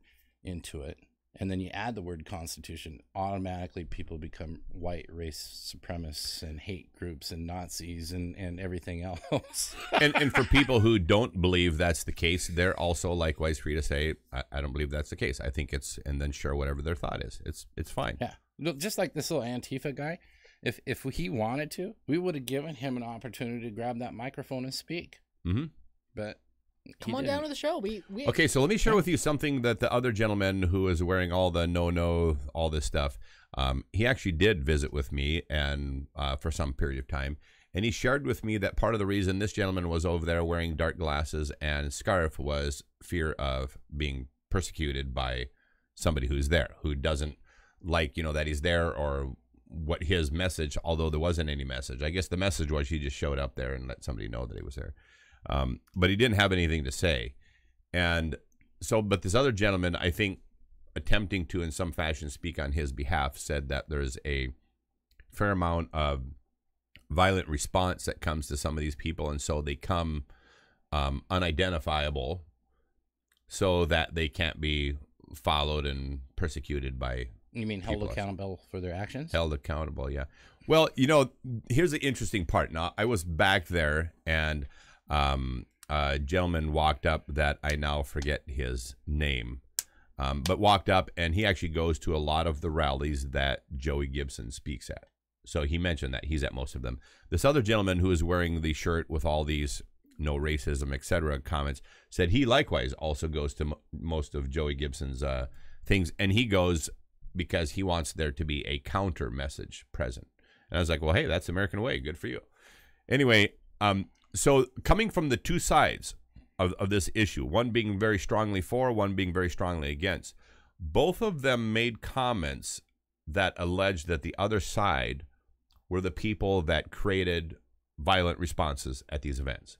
into it and then you add the word Constitution, automatically people become white race supremacists and hate groups and Nazis and everything else. and for people who don't believe that's the case, they're also likewise free to say, I don't believe that's the case. I think it's, and then share whatever their thought is. It's fine. Yeah. Just like this little Antifa guy. If he wanted to, we would have given him an opportunity to grab that microphone and speak. Mm-hmm. But come on down to the show. We okay, so let me share with you something that the other gentleman who is wearing all the no, all this stuff, he actually did visit with me and for some period of time. And he shared with me that part of the reason this gentleman was over there wearing dark glasses and scarf was fear of being persecuted by somebody who's there, who doesn't like, that he's there or what his message, although there wasn't any message. I guess the message was he just showed up there and let somebody know that he was there. But he didn't have anything to say. And so, but this other gentleman, I think, attempting to in some fashion speak on his behalf, said that there's a fair amount of violent response that comes to some of these people. And so they come unidentifiable so that they can't be followed and persecuted by. You mean held accountable for their actions? Held accountable, yeah. Well, here's the interesting part. Now, I was back there, and a gentleman walked up that I now forget his name, but walked up, and he actually goes to a lot of the rallies that Joey Gibson speaks at. So he mentioned that he's at most of them. This other gentleman who is wearing the shirt with all these no racism, etc. comments said he likewise also goes to most of Joey Gibson's things, and he goes because he wants there to be a counter message present. And I was like, well, hey, that's the American way. Good for you. Anyway, so coming from the two sides of this issue, one being very strongly for, one being very strongly against, both of them made comments that alleged that the other side were the people that created violent responses at these events.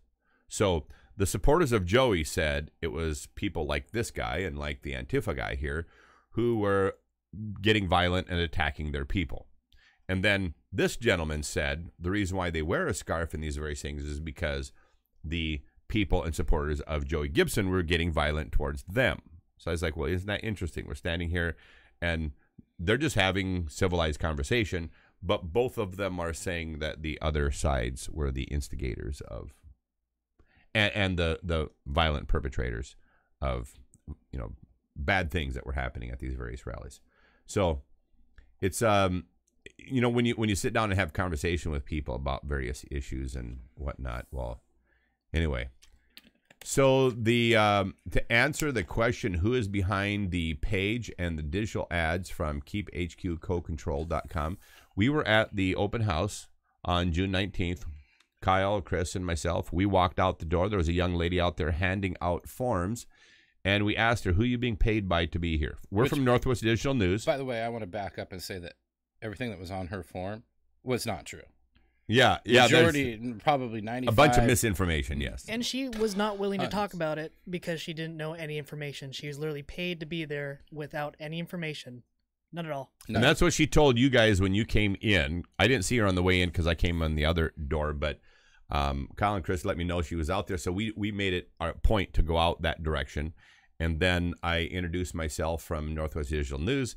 So the supporters of Joey said it was people like this guy and like the Antifa guy here who were getting violent and attacking their people. And then this gentleman said the reason why they wear a scarf in these various things is because the people and supporters of Joey Gibson were getting violent towards them. So I was like, well, isn't that interesting? We're standing here and they're just having civilized conversation, but both of them are saying that the other sides were the instigators of and the violent perpetrators of bad things that were happening at these various rallies. So it's when you sit down and have conversation with people about various issues and whatnot. Well, anyway, so the to answer the question, who is behind the page and the digital ads from keephqcocontrol.com, we were at the open house on June 19th. Kyle, Chris, and myself, we walked out the door. There was a young lady out there handing out forms. And we asked her, who are you being paid by to be here? We're from Northwest Digital News. By the way, I want to back up and say that everything that was on her form was not true. Yeah. Majority, probably 95. A bunch of misinformation, yes. And she was not willing to talk about it because she didn't know any information. She was literally paid to be there without any information. None at all. No. And that's what she told you guys when you came in. I didn't see her on the way in because I came on the other door, but Kyle and Chris let me know she was out there. So we made it our point to go out that direction. And then I introduced myself from Northwest Digital News,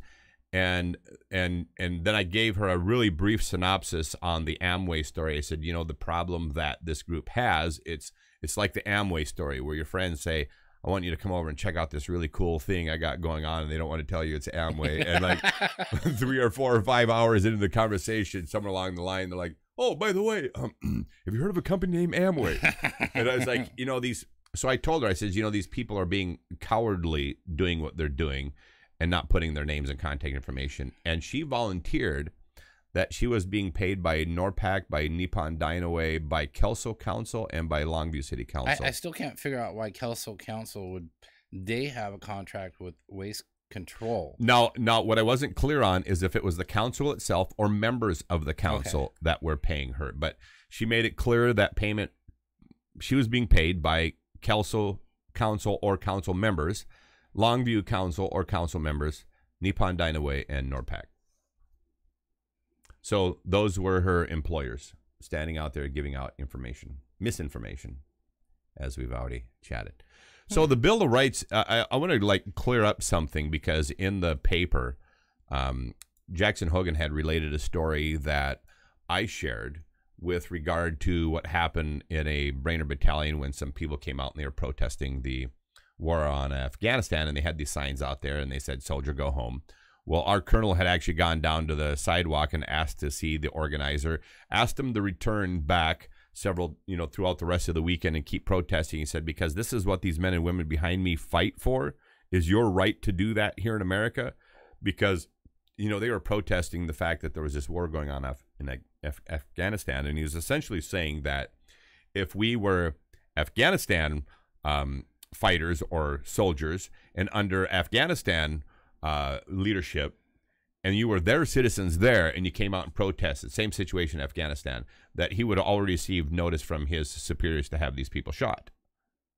and then I gave her a really brief synopsis on the Amway story. I said, the problem that this group has, it's like the Amway story where your friends say, I want you to come over and check out this really cool thing I got going on, and they don't want to tell you it's Amway. And like 3 or 4 or 5 hours into the conversation, somewhere along the line, they're like, oh, by the way, have you heard of a company named Amway? And I was like, so I told her, I said, these people are being cowardly doing what they're doing and not putting their names and contact information. And she volunteered that she was being paid by NORPAC, by Nippon Dynaway, by Kelso Council, and by Longview City Council. I still can't figure out why Kelso Council they have a contract with Waste Control. Now, what I wasn't clear on is if it was the council itself or members of the council that were paying her. But she made it clear that payment, she was being paid by Kelso Council or council members, Longview Council or council members, Nippon Dynaway, and NORPAC. So those were her employers standing out there giving out misinformation, as we've already chatted. So the Bill of Rights, I want to clear up something because in the paper, Jackson Hogan had related a story that I shared with regard to what happened in a Brainerd battalion when some people came out and they were protesting the war on Afghanistan, and they had these signs out there and they said, "Soldier, go home." Well, our colonel had actually gone down to the sidewalk and asked to see the organizer, asked him to return back several, throughout the rest of the weekend and keep protesting. He said, because this is what these men and women behind me fight for, is your right to do that here in America. Because, they were protesting the fact that there was this war going on in Afghanistan. And he was essentially saying that if we were Afghanistan fighters or soldiers and under Afghanistan leadership, and you were their citizens there and you came out and protested, same situation in Afghanistan, that he would already receive notice from his superiors to have these people shot.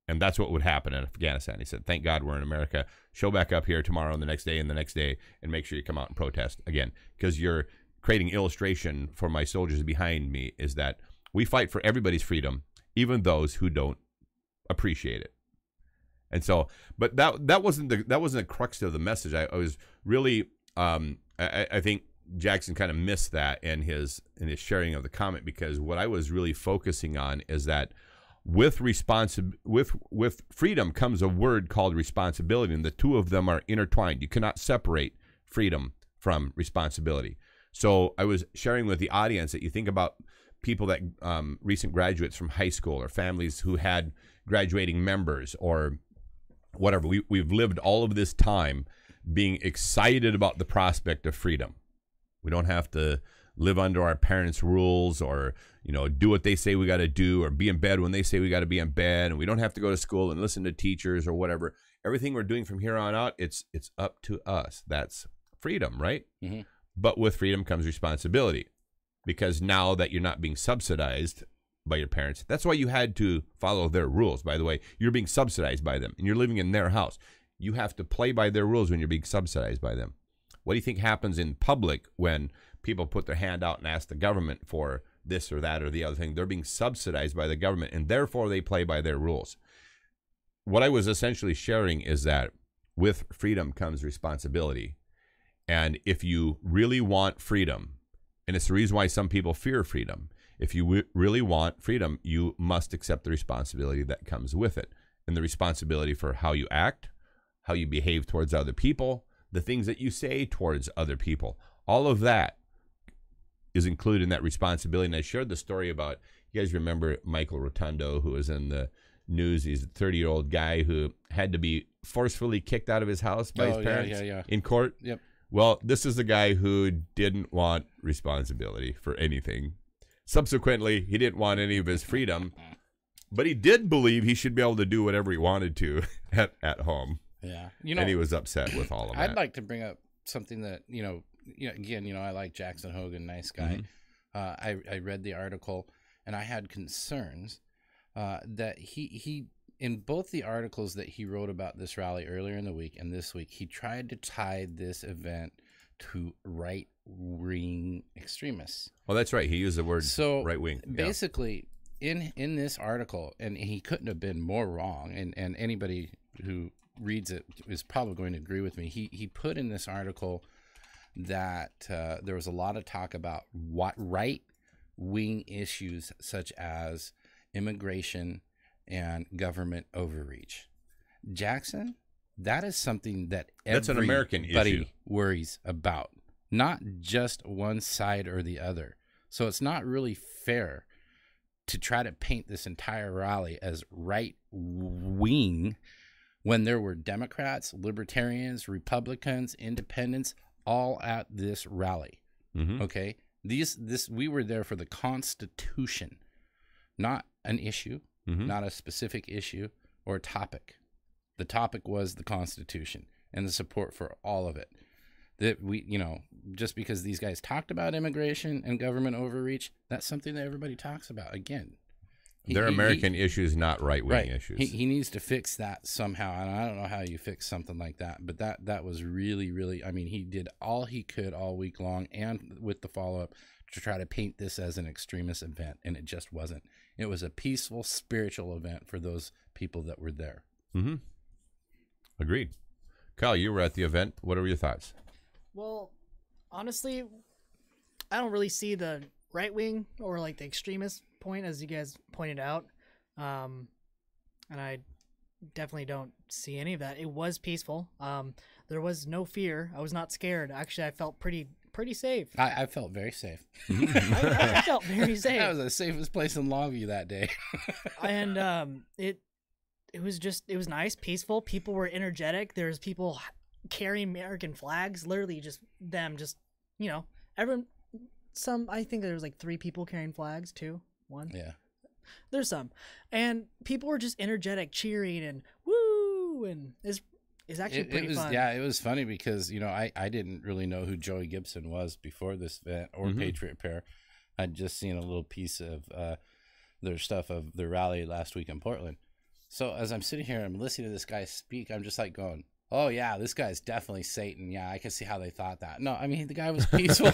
And that's what would happen in Afghanistan. He said, thank God we're in America. Show back up here tomorrow and the next day and the next day and make sure you come out and protest again, because you're creating illustration for my soldiers behind me is that we fight for everybody's freedom, even those who don't appreciate it. And so, but that wasn't the crux of the message. I was really, I think Jackson kind of missed that in his sharing of the comment, because what I was really focusing on is that with freedom comes a word called responsibility, and the two of them are intertwined. You cannot separate freedom from responsibility. So I was sharing with the audience that you think about people that recent graduates from high school or families who had graduating members or whatever. We've lived all of this time being excited about the prospect of freedom. We don't have to live under our parents' rules or, do what they say we got to do, or be in bed when they say we got to be in bed. And we don't have to go to school and listen to teachers or whatever. Everything we're doing from here on out, it's up to us. That's freedom, right? Mm-hmm. But with freedom comes responsibility, because now that you're not being subsidized by your parents, that's why you had to follow their rules. By the way, you're being subsidized by them and you're living in their house. You have to play by their rules when you're being subsidized by them. What do you think happens in public when people put their hand out and ask the government for this or that or the other thing? They're being subsidized by the government, and therefore they play by their rules. What I was essentially sharing is that with freedom comes responsibility. And if you really want freedom, and it's the reason why some people fear freedom, if you really want freedom, you must accept the responsibility that comes with it. And the responsibility for how you act, how you behave towards other people, the things that you say towards other people, all of that is included in that responsibility. And I shared the story about, you guys remember Michael Rotundo, who was in the news. He's a 30-year-old guy who had to be forcefully kicked out of his house by his parents in court. Yep. Well, this is the guy who didn't want responsibility for anything. Subsequently, he didn't want any of his freedom, but he did believe he should be able to do whatever he wanted to at home. Yeah. And he was upset with all of that. I'd like to bring up something that, again, I like Jackson Hogan, nice guy. Mm-hmm. I read the article, and I had concerns that he in both the articles that he wrote about this rally earlier in the week and this week, he tried to tie this event to right-wing extremists. Well, that's right. He used the word right-wing. Basically, in this article, and he couldn't have been more wrong, and anybody who reads it is probably going to agree with me. He put in this article that there was a lot of talk about right-wing issues such as immigration and government overreach. Jackson, that is something that that's an American issue. Worries about, not just one side or the other. So it's not really fair to try to paint this entire rally as right-wing when there were Democrats, Libertarians, Republicans, Independents, all at this rally. Mm-hmm. Okay? We were there for the Constitution, not an issue, mm-hmm. not a specific issue or topic. The topic was the Constitution and the support for all of it. That we, just because these guys talked about immigration and government overreach, that's something that everybody talks about. Again, they're American issues, not right-wing issues. He needs to fix that somehow, and I don't know how you fix something like that. But that was really, really. I mean, he did all he could all week long, and with the follow-up to try to paint this as an extremist event, and it just wasn't. It was a peaceful, spiritual event for those people that were there. Mm-hmm. Agreed. Kyle, you were at the event. What are your thoughts? Well, honestly, I don't really see the right wing or like the extremist point, as you guys pointed out. And I definitely don't see any of that. It was peaceful. There was no fear. I was not scared. Actually, I felt pretty safe. I felt very safe. I felt very safe. That was the safest place in Longview that day. And it was nice, peaceful. People were energetic. There's people carrying American flags, literally just them, everyone. I think there was like 3 people carrying flags, 2, 1. Yeah. There's some, and people were just energetic, cheering and woo, and it's actually pretty fun. Yeah, it was funny because I didn't really know who Joey Gibson was before this event or Patriot Pair. I'd just seen a little piece of their stuff of their rally last week in Portland. So as I'm sitting here, I'm listening to this guy speak. I'm just like going, "Oh yeah, this guy's definitely Satan." Yeah, I can see how they thought that. No, I mean the guy was peaceful.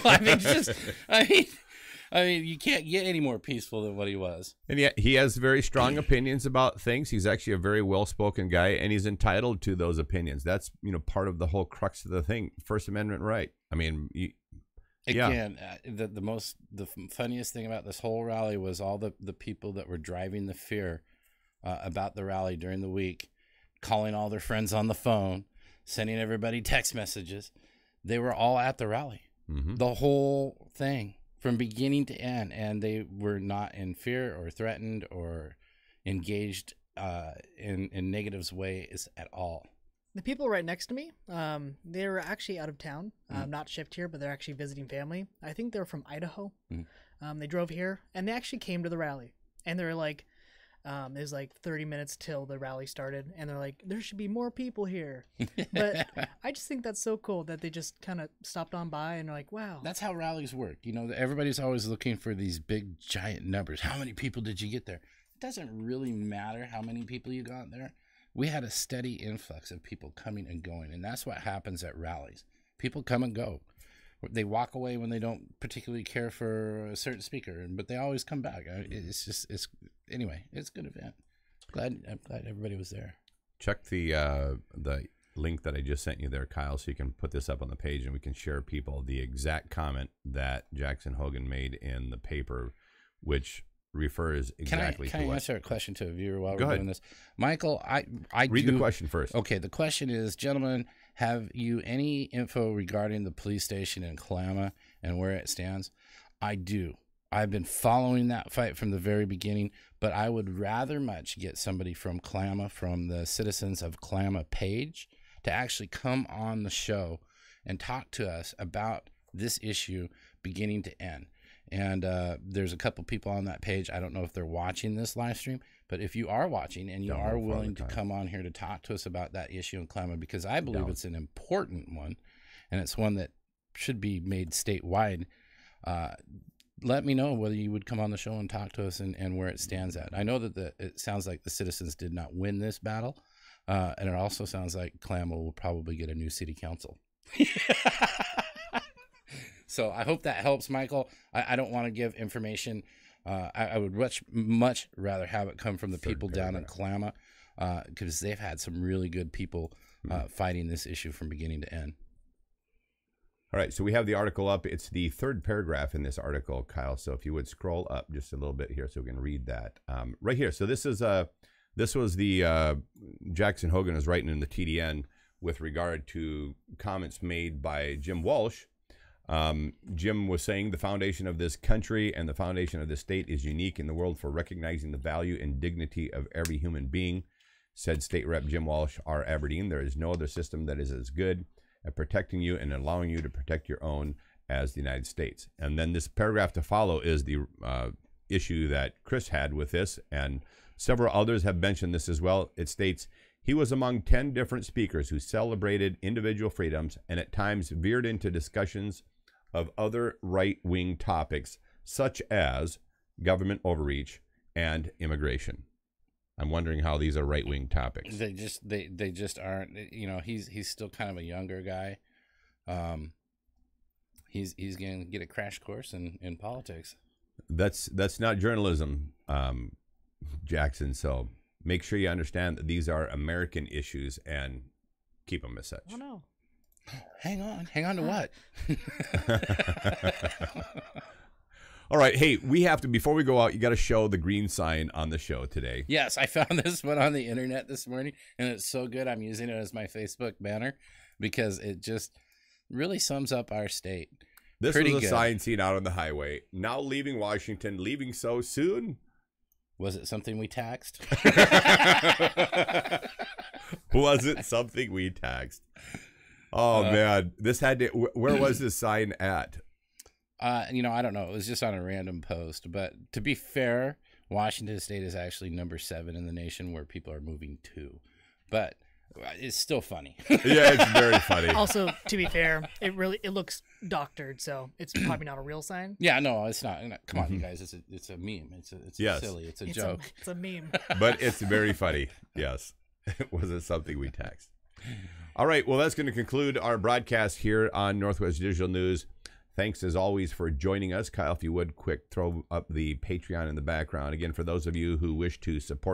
I mean, you can't get any more peaceful than what he was. And yet he has very strong opinions about things. He's actually a very well-spoken guy, and he's entitled to those opinions. That's, part of the whole crux of the thing. First Amendment right. I mean, again, the funniest thing about this whole rally was all the people that were driving the fear about the rally during the week, calling all their friends on the phone, sending everybody text messages. They were all at the rally. The whole thing. From beginning to end, and they were not in fear or threatened or engaged in negative ways at all. The people right next to me, they were actually out of town, not shift here, but they're actually visiting family. I think they're from Idaho. They drove here, and they actually came to the rally. And they're like, it was like 30 minutes till the rally started, and they're like, there should be more people here. But I just think that's so cool that they just kind of stopped on by and are like, wow. That's how rallies work. Everybody's always looking for these big, giant numbers. How many people did you get there? It doesn't really matter how many people you got there. We had a steady influx of people coming and going, and that's what happens at rallies. People come and go. They walk away when they don't particularly care for a certain speaker, but they always come back. Anyway, it's a good event. I'm glad everybody was there. Check the link that I just sent you there, Kyle, so you can put this up on the page and we can share people the exact comment that Jackson Hogan made in the paper, which refers exactly Can I answer a question to a viewer while Go we're ahead. doing this? Michael, I read the question first. Okay, the question is, gentlemen, have you any info regarding the police station in Kalama and where it stands? I do. I've been following that fight from the very beginning, but I would rather much get somebody from Kalama, from the Citizens of Kalama page, to actually come on the show and talk to us about this issue beginning to end. And there's a couple people on that page. I don't know if they're watching this live stream, but if you are watching and you are willing to come on here to talk to us about that issue in Kalama, because I believe it's an important one, and it's one that should be made statewide, let me know whether you would come on the show and talk to us and where it stands at. I know that it sounds like the citizens did not win this battle, and it also sounds like Kalama will probably get a new city council. So I hope that helps, Michael. I don't want to give information. I would much rather have it come from the people down in Kalama, because they've had some really good people fighting this issue from beginning to end. All right, so we have the article up. It's the third paragraph in this article, Kyle. So if you would scroll up just a little bit here so we can read that. Right here. So this was the Jackson Hogan was writing in the TDN with regard to comments made by Jim Walsh. Jim was saying the foundation of this country and the foundation of this state is unique in the world for recognizing the value and dignity of every human being, said State Rep Jim Walsh, R. Aberdeen. There is no other system that is as good at protecting you and allowing you to protect your own as the United States. And then this paragraph to follow is the issue that Chris had with this, and several others have mentioned this as well. It states, he was among 10 different speakers who celebrated individual freedoms and at times veered into discussions of other right-wing topics such as government overreach and immigration. I'm wondering how these are right-wing topics. They just aren't. He's still kind of a younger guy. He's going to get a crash course in politics. That's not journalism, Jackson. So make sure you understand that these are American issues and keep them as such. Oh no. Hang on to what? All right. Hey, we have to, before we go out, you got to show the green sign on the show today. Yes, I found this one on the internet this morning, and it's so good. I'm using it as my Facebook banner because it just really sums up our state. This Pretty was a good. sign seen out on the highway. Now leaving Washington, leaving so soon. Was it something we taxed? Was it something we taxed? Oh, man. This had to, where was this sign at? I don't know. It was just on a random post. But to be fair, Washington State is actually number 7 in the nation where people are moving to. But it's still funny. Yeah, it's very funny. Also, to be fair, it looks doctored, so it's probably not a real sign. Yeah, no, it's not. Come on, you guys. It's a meme. It's Yes. silly. It's a joke. It's a meme. But it's very funny. Yes. Was it something we taxed? All right. Well, that's going to conclude our broadcast here on Northwest Digital News. Thanks, as always, for joining us. Kyle, if you would, quick throw up the Patreon in the background. Again, for those of you who wish to support